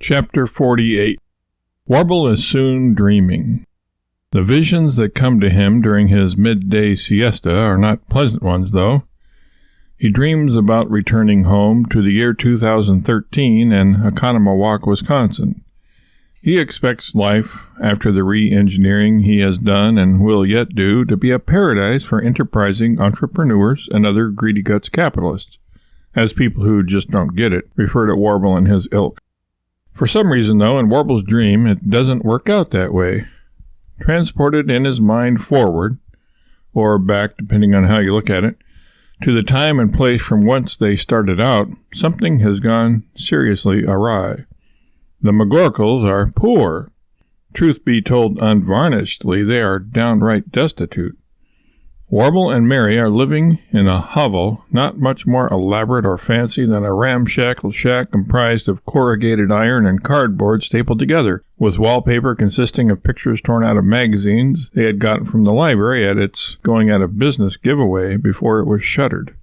Chapter 48. Warble is soon dreaming. The visions that come to him during his midday siesta are not pleasant ones, though. He dreams about returning home to the year 2013 in Oconomowoc, Wisconsin. He expects life, after the re-engineering he has done and will yet do, to be a paradise for enterprising entrepreneurs and other greedy guts capitalists, as people who just don't get it refer to Warble and his ilk. For some reason, though, in Warble's dream, it doesn't work out that way. Transported in his mind forward, or back, depending on how you look at it, to the time and place from whence they started out, something has gone seriously awry. The McGorkles are poor. Truth be told unvarnishedly, they are downright destitute. Warble and Mary are living in a hovel not much more elaborate or fancy than a ramshackle shack comprised of corrugated iron and cardboard stapled together, with wallpaper consisting of pictures torn out of magazines they had gotten from the library at its going-out-of-business giveaway before it was shuttered.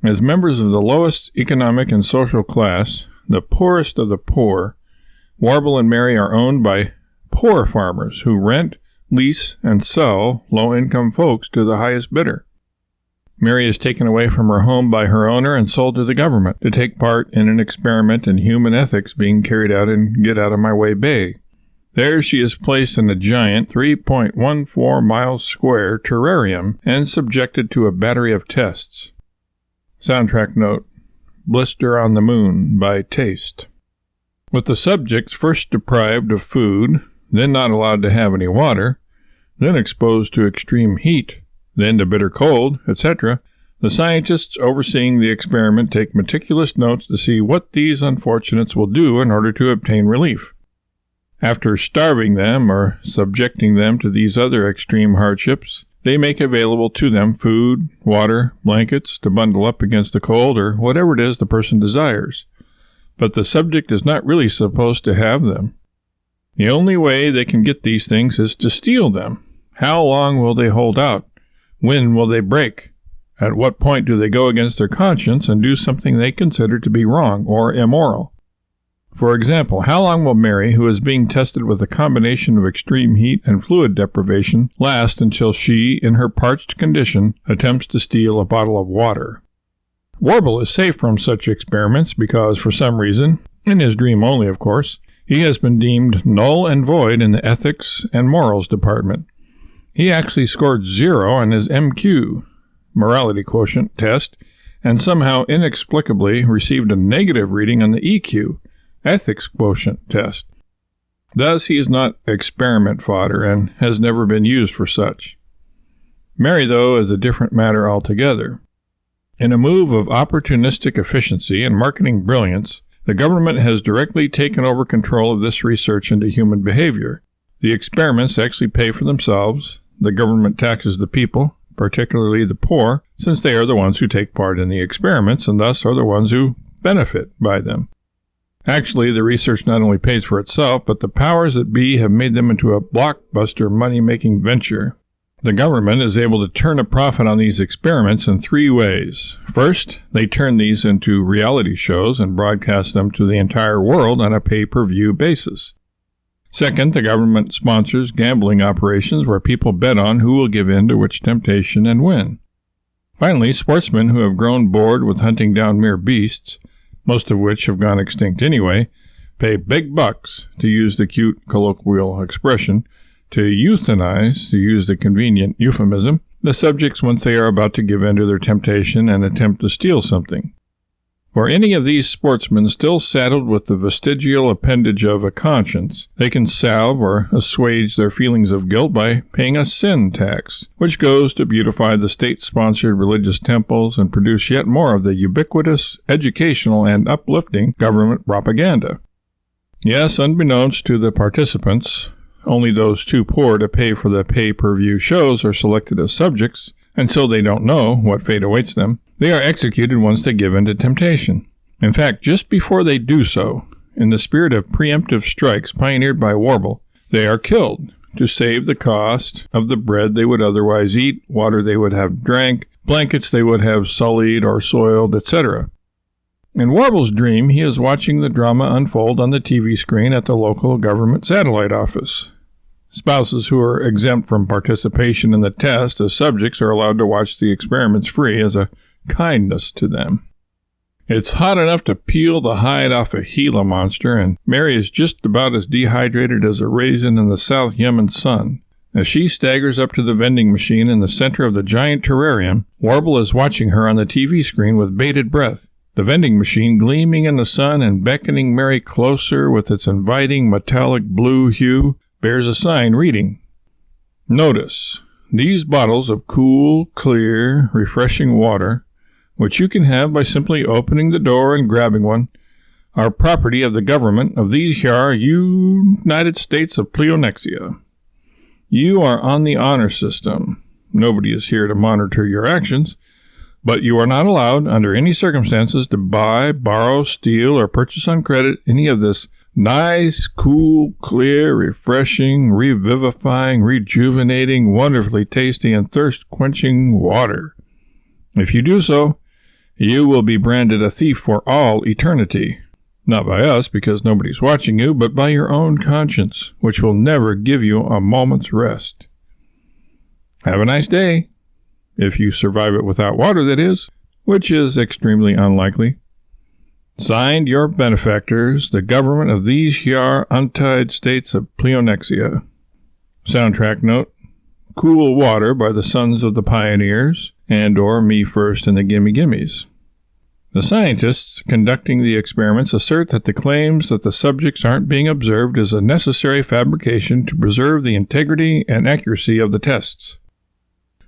As members of the lowest economic and social class, the poorest of the poor, Warble and Mary are owned by poor farmers who rent, lease, and sell low-income folks to the highest bidder. Mary is taken away from her home by her owner and sold to the government to take part in an experiment in human ethics being carried out in Get-Out-of-My-Way Bay. There she is placed in a giant 3.14 miles square terrarium and subjected to a battery of tests. Soundtrack note: Blister on the Moon by Taste. With the subjects first deprived of food, then not allowed to have any water, then exposed to extreme heat, then to bitter cold, etc., the scientists overseeing the experiment take meticulous notes to see what these unfortunates will do in order to obtain relief. After starving them or subjecting them to these other extreme hardships, they make available to them food, water, blankets to bundle up against the cold or whatever it is the person desires. But the subject is not really supposed to have them. The only way they can get these things is to steal them. How long will they hold out? When will they break? At what point do they go against their conscience and do something they consider to be wrong or immoral? For example, how long will Mary, who is being tested with a combination of extreme heat and fluid deprivation, last until she, in her parched condition, attempts to steal a bottle of water? Warble is safe from such experiments because, for some reason, in his dream only, of course, he has been deemed null and void in the ethics and morals department. He actually scored 0 on his MQ, morality quotient, test, and somehow inexplicably received a negative reading on the EQ, ethics quotient, test. Thus, he is not experiment fodder and has never been used for such. Mary, though, is a different matter altogether. In a move of opportunistic efficiency and marketing brilliance, the government has directly taken over control of this research into human behavior. The experiments actually pay for themselves. The government taxes the people, particularly the poor, since they are the ones who take part in the experiments and thus are the ones who benefit by them. Actually, the research not only pays for itself, but the powers that be have made them into a blockbuster money-making venture. The government is able to turn a profit on these experiments in 3 ways. First, they turn these into reality shows and broadcast them to the entire world on a pay-per-view basis. Second, the government sponsors gambling operations where people bet on who will give in to which temptation and win. Finally, sportsmen who have grown bored with hunting down mere beasts, most of which have gone extinct anyway, pay big bucks, to use the cute colloquial expression, to euthanize, to use the convenient euphemism, the subjects once they are about to give in to their temptation and attempt to steal something. For any of these sportsmen still saddled with the vestigial appendage of a conscience, they can salve or assuage their feelings of guilt by paying a sin tax, which goes to beautify the state-sponsored religious temples and produce yet more of the ubiquitous, educational, and uplifting government propaganda. Yes, unbeknownst to the participants, only those too poor to pay for the pay-per-view shows are selected as subjects, and so they don't know what fate awaits them. They are executed once they give in to temptation. In fact, just before they do so, in the spirit of preemptive strikes pioneered by Warble, they are killed to save the cost of the bread they would otherwise eat, water they would have drank, blankets they would have sullied or soiled, etc. In Warble's dream, he is watching the drama unfold on the TV screen at the local government satellite office. Spouses who are exempt from participation in the test as subjects are allowed to watch the experiments free as a kindness to them. It's hot enough to peel the hide off a Gila monster, and Mary is just about as dehydrated as a raisin in the South Yemen sun. As she staggers up to the vending machine in the center of the giant terrarium, Warble is watching her on the TV screen with bated breath. The vending machine gleaming in the sun and beckoning Mary closer with its inviting metallic blue hue bears a sign reading, "Notice, these bottles of cool, clear, refreshing water, which you can have by simply opening the door and grabbing one, are property of the government of these here United States of Pleonexia. You are on the honor system. Nobody is here to monitor your actions, but you are not allowed, under any circumstances, to buy, borrow, steal, or purchase on credit any of this nice, cool, clear, refreshing, revivifying, rejuvenating, wonderfully tasty, and thirst-quenching water. If you do so, you will be branded a thief for all eternity. Not by us, because nobody's watching you, but by your own conscience, which will never give you a moment's rest. Have a nice day. If you survive it without water, that is, which is extremely unlikely. Signed, your benefactors, the government of these here United States of Pleonexia." Soundtrack note, "Cool Water" by the Sons of the Pioneers, and or Me First and the Gimme Gimmes. The scientists conducting the experiments assert that the claims that the subjects aren't being observed is a necessary fabrication to preserve the integrity and accuracy of the tests.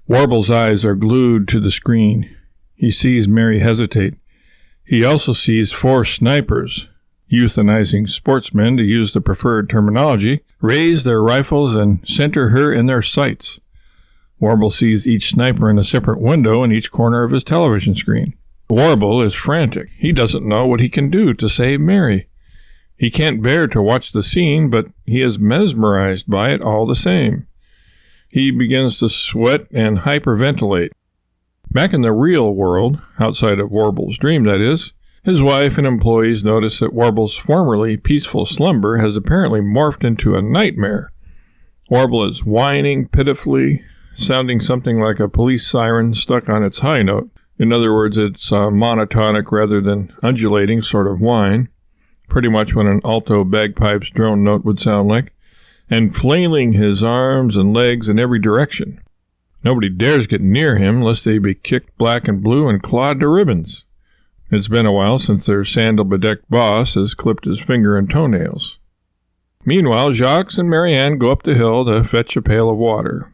Warble's eyes are glued to the screen. He sees Mary hesitate. He also sees 4 snipers, euthanizing sportsmen to use the preferred terminology, raise their rifles and center her in their sights. Warble sees each sniper in a separate window in each corner of his television screen. Warble is frantic. He doesn't know what he can do to save Mary. He can't bear to watch the scene, but he is mesmerized by it all the same. He begins to sweat and hyperventilate. Back in the real world, outside of Warble's dream that is, his wife and employees notice that Warble's formerly peaceful slumber has apparently morphed into a nightmare. Warble is whining pitifully, sounding something like a police siren stuck on its high note. In other words, it's a monotonic rather than undulating sort of whine, pretty much what an alto bagpipes drone note would sound like, and flailing his arms and legs in every direction. Nobody dares get near him lest they be kicked black and blue and clawed to ribbons. It's been a while since their sandal-bedecked boss has clipped his finger and toenails. Meanwhile, Jacques and Marianne go up the hill to fetch a pail of water.